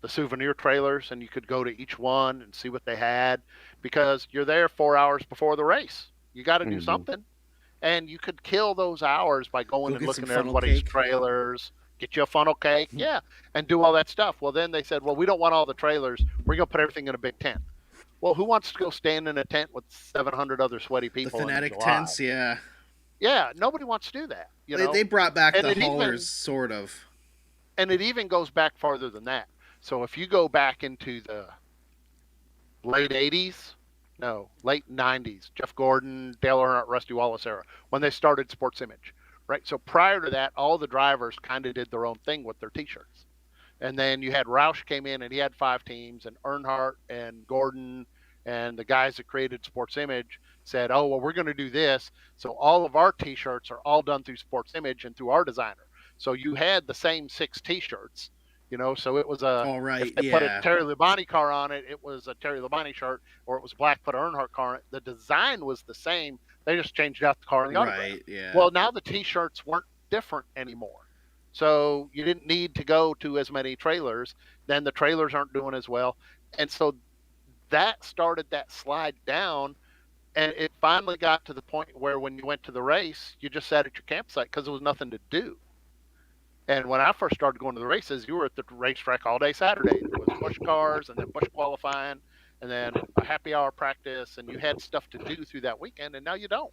souvenir trailers, and you could go to each one and see what they had because you're there 4 hours before the race. You got to do something, and you could kill those hours by going and looking at everybody's trailers. Get you a funnel cake, yeah, and do all that stuff. Well, then they said, well, we don't want all the trailers. We're going to put everything in a big tent. Well, who wants to go stand in a tent with 700 other sweaty people? The fanatic tents, yeah. Yeah, nobody wants to do that. They brought back the haulers, sort of. And it even goes back farther than that. So if you go back into the late 90s, Jeff Gordon, Dale Earnhardt, Rusty Wallace era, when they started Sports Image, right? So prior to that, all the drivers kind of did their own thing with their T-shirts. And then you had Roush came in and he had 5 teams, and Earnhardt and Gordon and the guys that created Sports Image said, oh, well, we're going to do this. So all of our T-shirts are all done through Sports Image and through our designer. So you had the same 6 T-shirts, so it was if they put a Terry Labonte car on it, it was a Terry Labonte shirt, or it was a Black Put Earnhardt car on it. The design was the same. They just changed out the car and the autograph. Right, yeah. Well, now the T-shirts weren't different anymore. So you didn't need to go to as many trailers. Then the trailers aren't doing as well. And so that started that slide down. And it finally got to the point where when you went to the race, you just sat at your campsite because there was nothing to do. And when I first started going to the races, you were at the racetrack all day Saturday. There was bush cars and then bush qualifying and then a happy hour practice, and you had stuff to do through that weekend, and now you don't.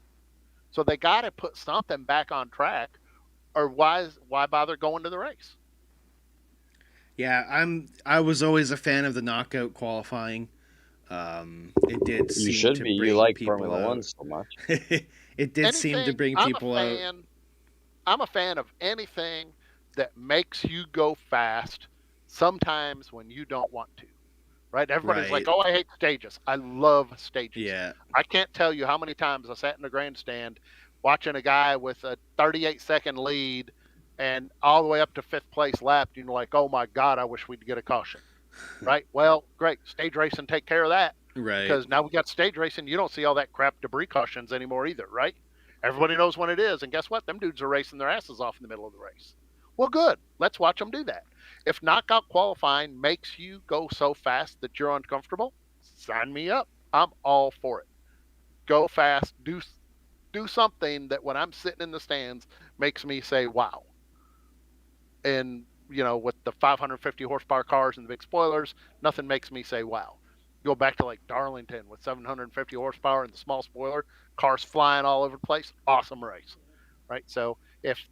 So they got to put something back on track, or why bother going to the race? Yeah, I was always a fan of the knockout qualifying. It did seem to bring you like people Formula out. One so much. It did seem to bring people out. I'm a fan of anything that makes you go fast sometimes when you don't want to, right? Everybody's like, oh, I hate stages. I love stages. Yeah. I can't tell you how many times I sat in the grandstand watching a guy with a 38-second lead and all the way up to 5th place lap, and you're like, oh my God, I wish we'd get a caution, right? Well, great. Stage racing take care of that. Right. Because now we got stage racing. You don't see all that crap debris cautions anymore either, right? Everybody knows when it is. And guess what? Them dudes are racing their asses off in the middle of the race. Well, good. Let's watch them do that. If knockout qualifying makes you go so fast that you're uncomfortable, sign me up. I'm all for it. Go fast. Do something that when I'm sitting in the stands makes me say, wow. And, with the 550 horsepower cars and the big spoilers, nothing makes me say, wow. Go back to like Darlington with 750 horsepower and the small spoiler, cars flying all over the place. Awesome race, right? So if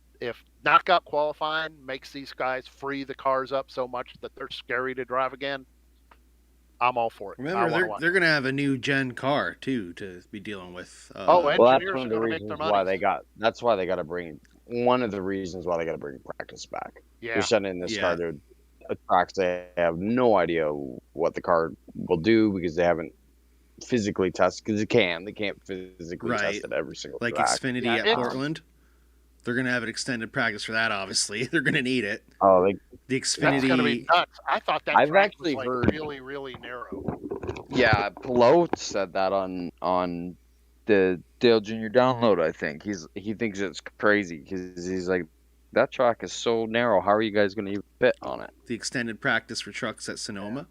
knockout qualifying makes these guys free the cars up so much that they're scary to drive again, I'm all for it. Remember, they're going to have a new gen car too to be dealing with. Well, that's one of the reasons why they got. That's why they got to bring. One of the reasons why they got to bring practice back. Yeah. They're sending this car to tracks they have no idea what the car will do because they haven't physically tested. Because they can't physically test it every single like track. Xfinity at Portland. They're going to have an extended practice for that, obviously. They're going to need it. Oh, the Xfinity. That's going to be nuts. I thought that I've track actually was heard really, really narrow. Yeah, Pelot said that on the Dale Jr. download, I think. He thinks it's crazy because he's like, that track is so narrow. How are you guys going to fit on it? The extended practice for trucks at Sonoma.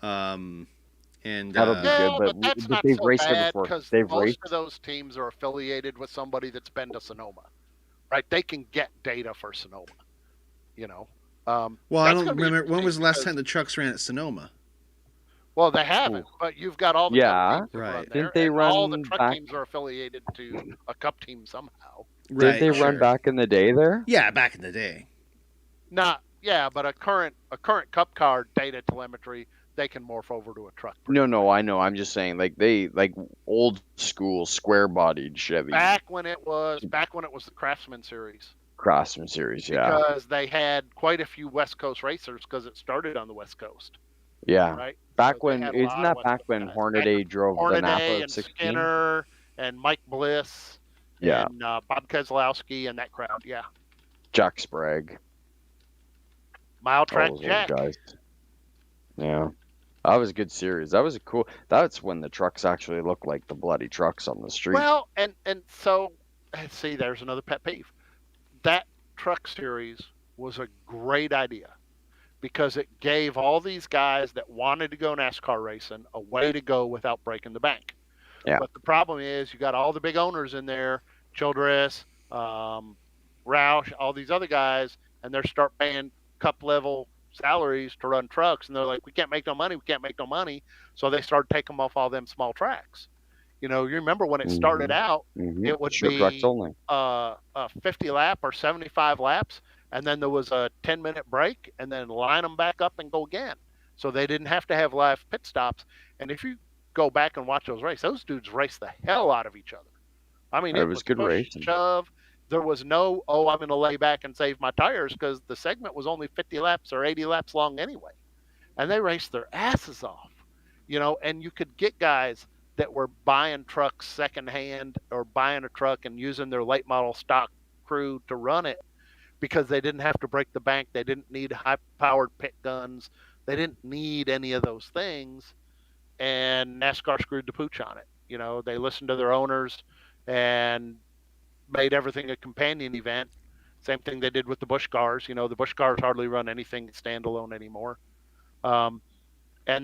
And that'll be good, but that's not they've so raced bad before. because They've most raced. of those teams are affiliated with somebody that's been to Sonoma, right? They can get data for Sonoma, well, I don't remember when was the last time the trucks ran at Sonoma. Well, they haven't, but you've got all the Yeah. cup teams that run Right. there, Didn't they and all the run truck back? teams are affiliated to a cup team somehow. Didn't they Right. run Sure. back in the day there? Yeah, back in the day. Not, yeah, but a current cup car data telemetry, they can morph over to a truck. pretty No, quick. I know. I'm just saying, like old school square bodied Chevy Back when it was the Craftsman series, Craftsman series. Yeah, because they had quite a few West Coast racers because it started on the West Coast, yeah. right? Back So they when had a isn't lot of that West back Coast when guys. Hornaday drove the Hornaday Napa and 16? Skinner and Mike Bliss Yeah, and Bob Keselowski and that crowd. Yeah, Jack Sprague, Mile all Track those old Jack. guys. Yeah, that was a good series. That was a cool. That's when the trucks actually looked like the bloody trucks on the street. Well, and so see, there's another pet peeve. That truck series was a great idea because it gave all these guys that wanted to go NASCAR racing a way to go without breaking the bank. Yeah. But the problem is you got all the big owners in there, Childress, Roush, all these other guys, and they're start paying cup level salaries to run trucks, and they're like, we can't make no money, we can't make no money. So they started taking them off all them small tracks. You remember when it started out, it would Short trucks be only. a 50 lap or 75 laps, and then there was a 10-minute break, and then line them back up and go again. So they didn't have to have live pit stops. And if you go back and watch those races, those dudes race the hell out of each other. I mean, It it was was good push, racing. shove. There was no, I'm going to lay back and save my tires, because the segment was only 50 laps or 80 laps long anyway. And they raced their asses off, and you could get guys that were buying trucks secondhand or buying a truck and using their late model stock crew to run it because they didn't have to break the bank. They didn't need high powered pit guns. They didn't need any of those things. And NASCAR screwed the pooch on it. They listened to their owners and made everything a companion event. Same thing they did with the Busch cars. The Busch cars hardly run anything standalone anymore. And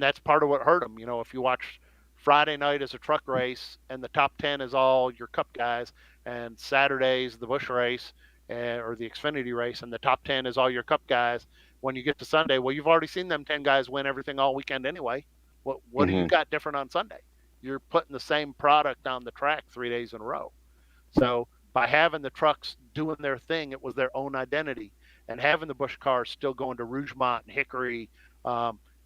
that's part of what hurt them. If you watch Friday night as a truck race and the top 10 is all your cup guys, and Saturday's the Busch race or the Xfinity race, and the top 10 is all your cup guys, when you get to Sunday, well, you've already seen them 10 guys win everything all weekend anyway. What do you got different on Sunday? You're putting the same product on the track 3 days in a row. So by having the trucks doing their thing, it was their own identity. And having the Busch cars still going to Rougemont and Hickory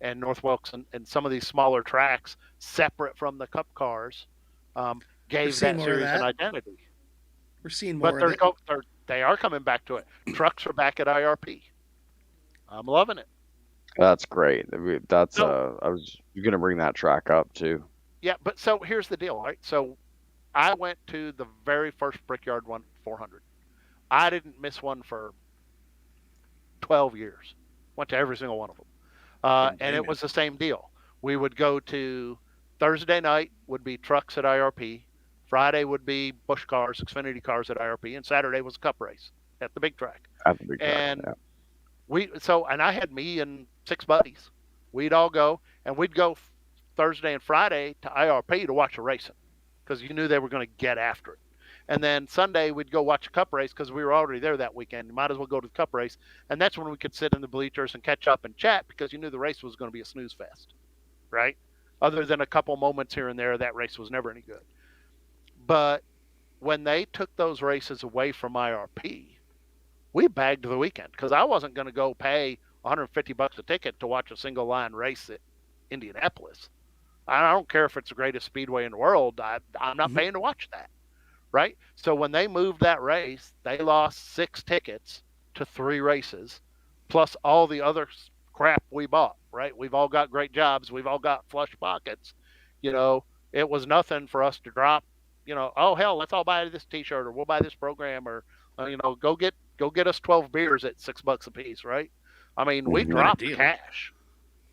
and North Wilkes and some of these smaller tracks separate from the cup cars gave that series an identity. We're seeing more of it. But they are coming back to it. Trucks are back at IRP. I'm loving it. That's great. That's I was going to bring that track up too. Yeah, but so here's the deal, right? So I went to the very first Brickyard 400. I didn't miss one for 12 years. Went to every single one of them. And it was the same deal. We would go to Thursday night would be trucks at IRP. Friday would be Busch cars, Xfinity cars at IRP, and Saturday was a cup race at the big track. At the big track, and yeah. And I had me and 6 buddies. We'd all go, and we'd go Thursday and Friday to IRP to watch a racing because you knew they were going to get after it. And then Sunday we'd go watch a cup race because we were already there that weekend. You might as well go to the cup race. And that's when we could sit in the bleachers and catch up and chat because you knew the race was going to be a snooze fest, right? Other than a couple moments here and there, that race was never any good. But when they took those races away from IRP, we bagged the weekend because I wasn't going to go pay $150 a ticket to watch a single line race at Indianapolis. I don't care if it's the greatest speedway in the world. I'm not paying to watch that, right? So when they moved that race, they lost 6 tickets to 3 races, plus all the other crap we bought, right? We've all got great jobs. We've all got flush pockets. It was nothing for us to drop, oh, hell, let's all buy this T-shirt or we'll buy this program or, go get us 12 beers at $6 a piece, right? I mean, we dropped cash.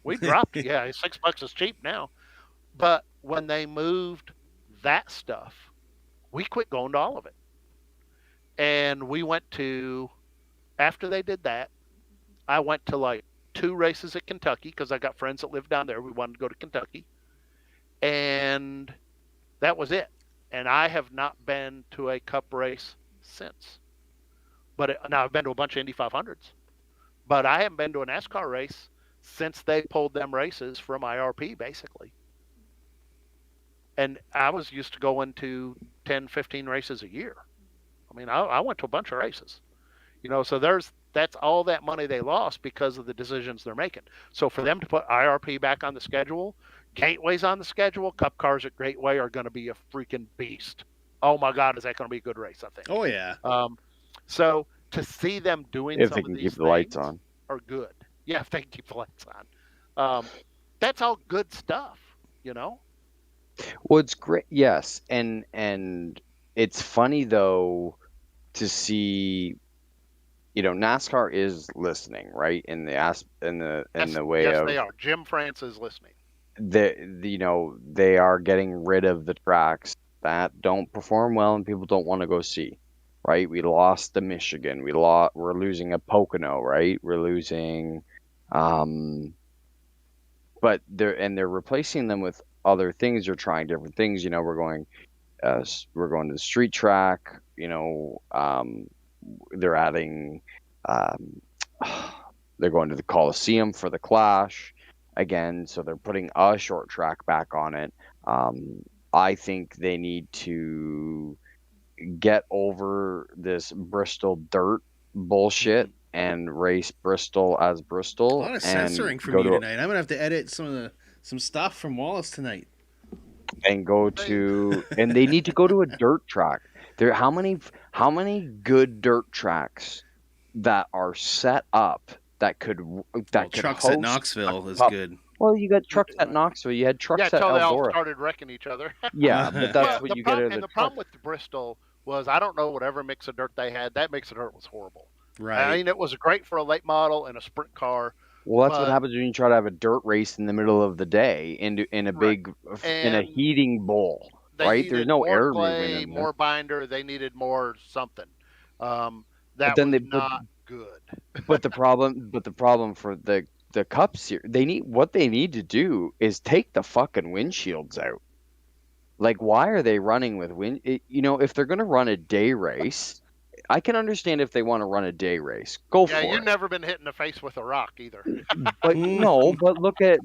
We dropped, yeah, $6 is cheap now. But when they moved that stuff, we quit going to all of it. And we went to, after they did that, I went to like 2 races at Kentucky because I got friends that lived down there. We wanted to go to Kentucky. And that was it. And I have not been to a cup race since. But now I've been to a bunch of Indy 500s. But I haven't been to a NASCAR race since they pulled them races from IRP, basically. And I was used to going to 10, 15 races a year. I mean, I went to a bunch of races. So that's all that money they lost because of the decisions they're making. So for them to put IRP back on the schedule, Gateway's on the schedule, Cup cars at Gateway are going to be a freaking beast. Oh my God, is that going to be a good race? I think. Oh yeah. So to see them doing If some they of can these keep the lights things on. are good. Yeah, if they can keep the lights on. That's all good stuff. Well, it's great. Yes, and it's funny though to see. NASCAR is listening, right? In the way yes, of they are. Jim France is listening. they are getting rid of the tracks that don't perform well and people don't want to go see, right? We lost the Michigan. We're losing a Pocono, right? We're losing, but they're replacing them with other things. They're trying different things. We're going to the street track. They're adding. They're going to the Coliseum for the Clash again, so they're putting a short track back on it. I think they need to get over this Bristol dirt bullshit and race Bristol as Bristol. A lot of censoring from you tonight. I'm gonna have to edit some stuff from Wallace tonight. And and they need to go to a dirt track. How many good dirt tracks that are set up that could Trucks host at Knoxville is good. Well, you got trucks at Knoxville. You had trucks at until they all Eldora. started wrecking each other. Yeah, but that's what you get out of the problem with the Bristol was I don't know whatever mix of dirt they had. That mix of dirt was horrible. Right. I mean, it was great for a late model and a sprint car. Well, that's what happens when you try to have a dirt race in the middle of the day in a heating bowl, right? There's no air movement in there. More binder. They needed more something. That was not good. But the problem for the Cup Series, what they need to do is take the fucking windshields out. Like, why are they running with if they're going to run a day race, I can understand if they want to run a day race. Go for it. Yeah, you've never been hit in the face with a rock either. But but look at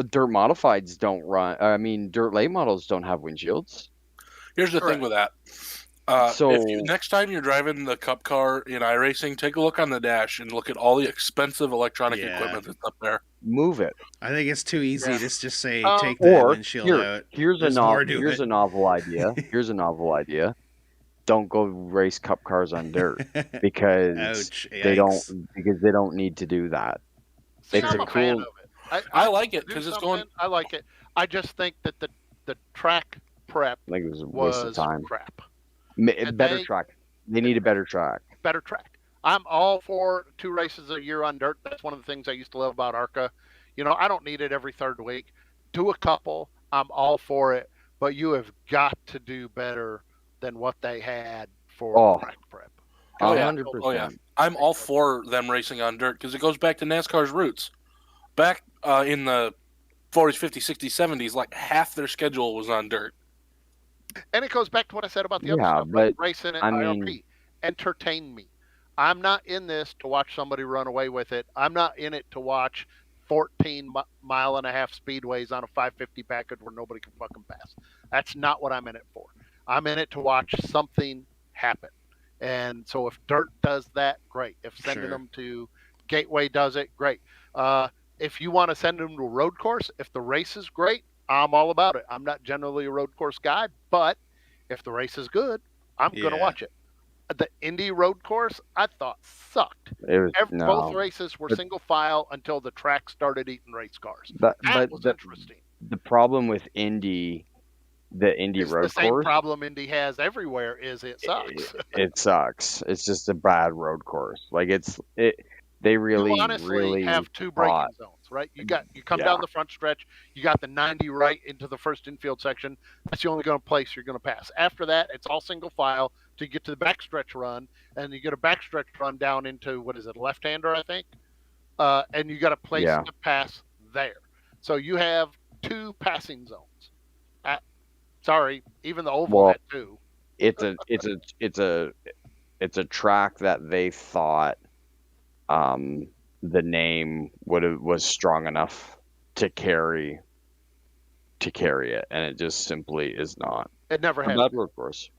dirt modifieds don't run. I mean, dirt late models don't have windshields. Here's the thing with that. Next time you're driving the Cup car in iRacing, take a look on the dash and look at all the expensive electronic equipment that's up there. Move it. I think it's too easy to just say take the windshield out. Here's a novel idea. Here's a novel idea. Don't go race Cup cars on dirt because they don't need to do that. See, I'm a fan of it. I like it because it's going. I like it. I just think that the track prep it was a waste of time. Crap. Better track. They need a better track. Better track. I'm all for 2 races a year on dirt. That's one of the things I used to love about ARCA. I don't need it every third week. Do a couple. I'm all for it. But you have got to do better than what they had for track prep. 100%. Oh, yeah. I'm all for them racing on dirt because it goes back to NASCAR's roots. Back in the 40s, 50s, 60s, 70s, like half their schedule was on dirt. And it goes back to what I said about the other stuff, but racing and IRP. Entertain me. I'm not in this to watch somebody run away with it. I'm not in it to watch 14-mile-and-a-half speedways on a 550 package where nobody can fucking pass. That's not what I'm in it for. I'm in it to watch something happen. And so if dirt does that, great. If sending them to Gateway does it, great. If you want to send them to a road course, if the race is great, I'm all about it. I'm not generally a road course guy, but if the race is good, I'm going to watch it. The Indy road course, I thought sucked. Both races were single file until the track started eating race cars. That was interesting. The problem with the Indy road course. The same problem Indy has everywhere is it sucks. It sucks. It's just a bad road course. Like they really, you honestly really have 2 braking zones, right? You come down the front stretch, you got the 90 right into the first infield section. That's the only place you're going to pass. After that, it's all single file to get to the backstretch run, and you get a backstretch run down into left-hander, I think, and you got a place to pass there. So you have 2 passing zones. Sorry, even the oval had 2. It's a track that they thought the name was strong enough to carry it, and it just simply is not. It never A has. bad road course.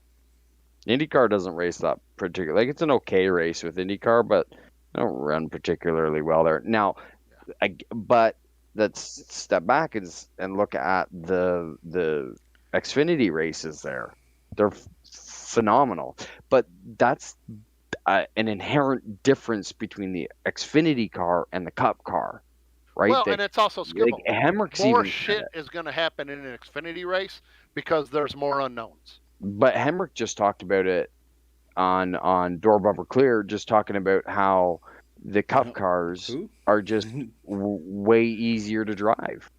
IndyCar doesn't race that particular. Like, it's an okay race with IndyCar, but they don't run particularly well there. Now, but let's step back and look at the Xfinity races there. They're phenomenal, but that's an inherent difference between the Xfinity car and the Cup car, right? Well, and it's also skippable. Like, Hemrick's More even shit is going to happen in an Xfinity race because there's more unknowns. But Hemrick just talked about it on Door Bumper Clear, just talking about how the Cup cars are just way easier to drive.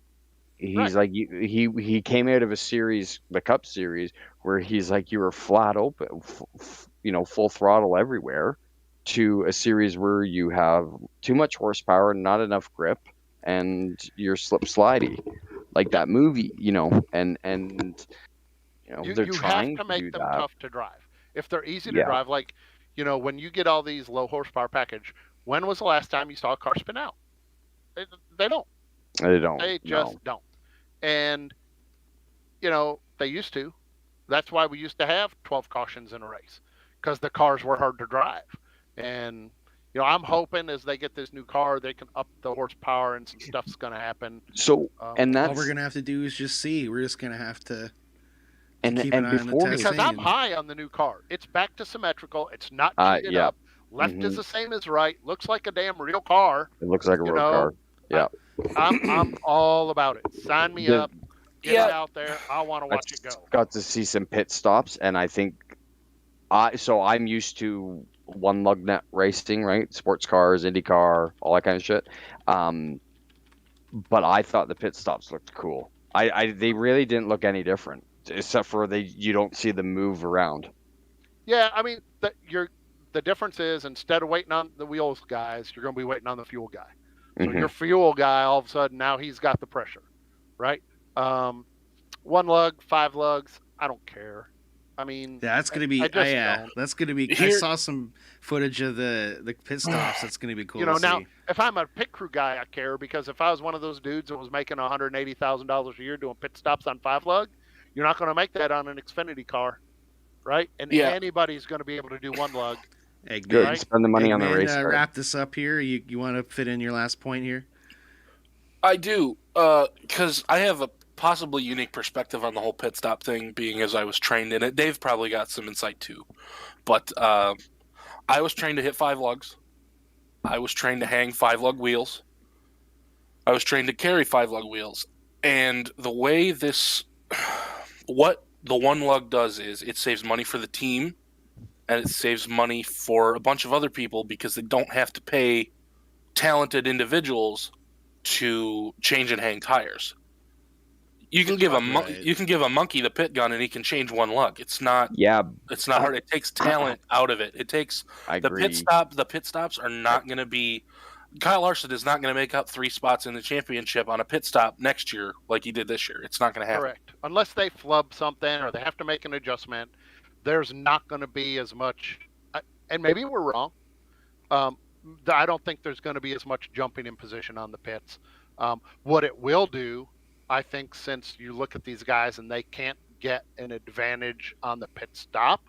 He's like, he came out of a series, the Cup series, where he's like, you were flat open, full throttle everywhere, to a series where you have too much horsepower, not enough grip, and you're slip slidey, like that movie, and they're You trying have to make do them that. tough to drive. If they're easy to drive, like, when you get all these low horsepower package, when was the last time you saw a car spin out? They don't. They don't. They just don't. And, they used to. That's why we used to have 12 cautions in a race, because the cars were hard to drive. And, I'm hoping as they get this new car, they can up the horsepower and some stuff's going to happen. So, and that's all we're going to have to do is just see. We're just going to have to keep and an eye on the testing. Because I'm high on the new car. It's back to symmetrical. It's not cheated up. Left is the same as right. Looks like a damn real car. It looks like a real car. Yeah. I'm all about it. Sign me up. Get it out there. I want to watch it go. Got to see some pit stops, and I think I'm used to one lug net racing, right? Sports cars, IndyCar, all that kind of shit. But I thought the pit stops looked cool. They really didn't look any different, except for you don't see them move around. Yeah, I mean, the difference is, instead of waiting on the wheels guys, you're going to be waiting on the fuel guy. So your fuel guy, all of a sudden, now he's got the pressure, right? 1 lug, 5 lugs, I don't care. I mean, that's going to be, that's going to be, I saw some footage of the pit stops. That's going to be cool to now, see. if I'm a pit crew guy, I care, because if I was one of those dudes that was making $180,000 a year doing pit stops on 5 lug, you're not going to make that on an Xfinity car, right? And anybody's going to be able to do 1 lug. Good. Right? Spend the money on the race car. Wrap this up here. You want to fit in your last point here? I do, because I have a possibly unique perspective on the whole pit stop thing, being as I was trained in it. Dave probably got some insight too, but I was trained to hit 5 lugs. I was trained to hang 5 lug wheels. I was trained to carry 5 lug wheels. And the way what the 1 lug does is it saves money for the team, and it saves money for a bunch of other people, because they don't have to pay talented individuals to change and hang tires. You can give a monkey the pit gun and he can change 1 lug. It's not hard. It takes talent out of it. It takes the pit stops are not going to be. Kyle Larson is not going to make up 3 spots in the championship on a pit stop next year like he did this year. It's not going to happen. Correct. Unless they flub something or they have to make an adjustment, there's not going to be as much. And maybe we're wrong. I don't think there's going to be as much jumping in position on the pits. What it will do, I think, since you look at these guys and they can't get an advantage on the pit stop,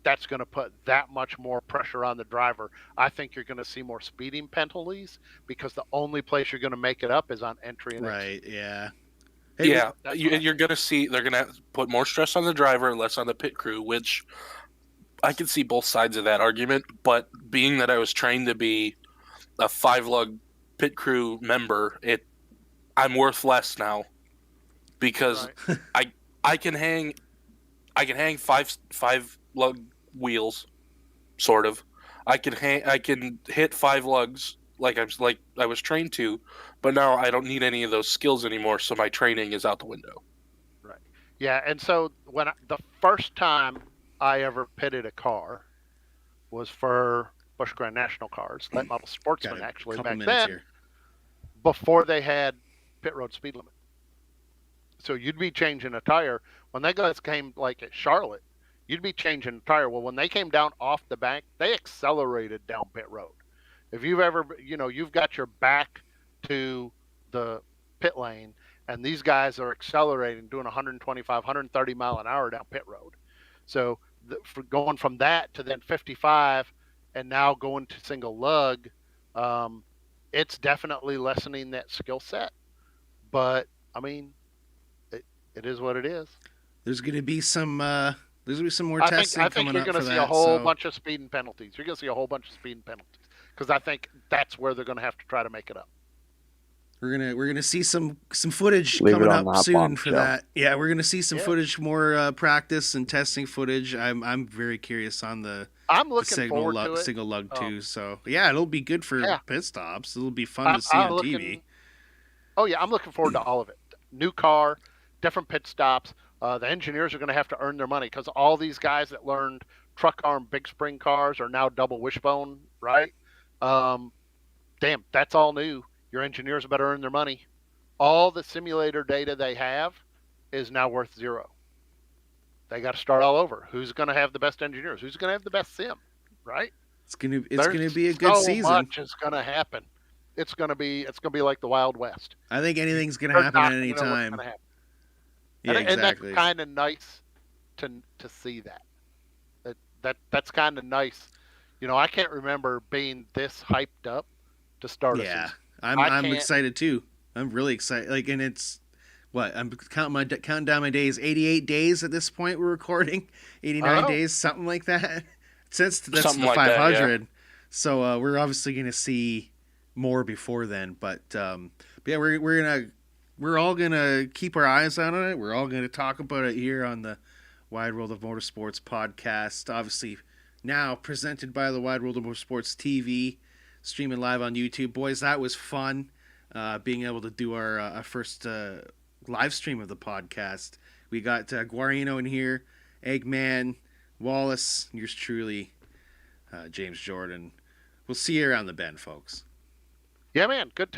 that's going to put that much more pressure on the driver. I think you're going to see more speeding penalties, because the only place you're going to make it up is on entry and exit. Right, yeah. You're going to see they're going to put more stress on the driver and less on the pit crew, which I can see both sides of that argument. But being that I was trained to be a 5 lug pit crew member, I'm worth less now, because I can hang 5 lug wheels, sort of. I can hit 5 lugs like I was trained to, but now I don't need any of those skills anymore, so my training is out the window. Right. Yeah, and so the first time I ever pitted a car was for Busch Grand National cars, late model Sportsman, actually, back then, before they had pit road speed limit. So you'd be changing a tire. When they guys came, like at Charlotte, you'd be changing a tire. Well, when they came down off the bank, they accelerated down pit road. If you've ever, you've got your back to the pit lane, and these guys are accelerating, doing 125, 130 mile an hour down pit road. So for going from that to then 55, and now going to single lug, it's definitely lessening that skill set. But I mean, it is what it is. There's going to be some more I testing think coming you're up going for to see that. a whole bunch of speeding penalties. You're going to see a whole bunch of speeding penalties because I think that's where they're going to have to try to make it up. We're gonna see some footage Leave coming it on up that soon for bombshell. that. Yeah, we're gonna see some Yeah. footage, more practice and testing footage. I'm very curious on the I'm the looking forward to it. single lug too. So yeah, it'll be good for Yeah. pit stops. It'll be fun to see I'm on looking. TV. Oh yeah, I'm looking forward to all of it. New car, different pit stops. The engineers are going to have to earn their money because all these guys that learned truck arm big spring cars are now double wishbone, right? Damn, that's all new. Your engineers better earn their money. All the simulator data they have is now worth zero. They got to start all over. Who's going to have the best engineers? Who's going to have the best sim? Right? It's gonna be a good so season. Much is going to happen. It's going to be like the Wild West. I think anything's gonna They're happen not at any gonna know what's time. gonna happen. Yeah, and exactly. that's kind of nice to see that. That's kind of nice. I can't remember being this hyped up to start a Yeah, season. I'm excited too. I'm really excited. Like, and it's what I'm counting down my days. 88 days at this point. We're recording 89 days, something like that. Since that's Something the like that, 500. yeah. So we're obviously going to see more before then. But yeah, we're all gonna keep our eyes on it. We're all gonna talk about it here on the Wide World of Motorsports podcast. Obviously, now presented by the Wide World of Motorsports TV, streaming live on YouTube. Boys, that was fun. Being able to do our first live stream of the podcast. We got Guarino in here, Eggman, Wallace, yours truly, James Jordan. We'll see you around the bend, folks. Yeah, man. Good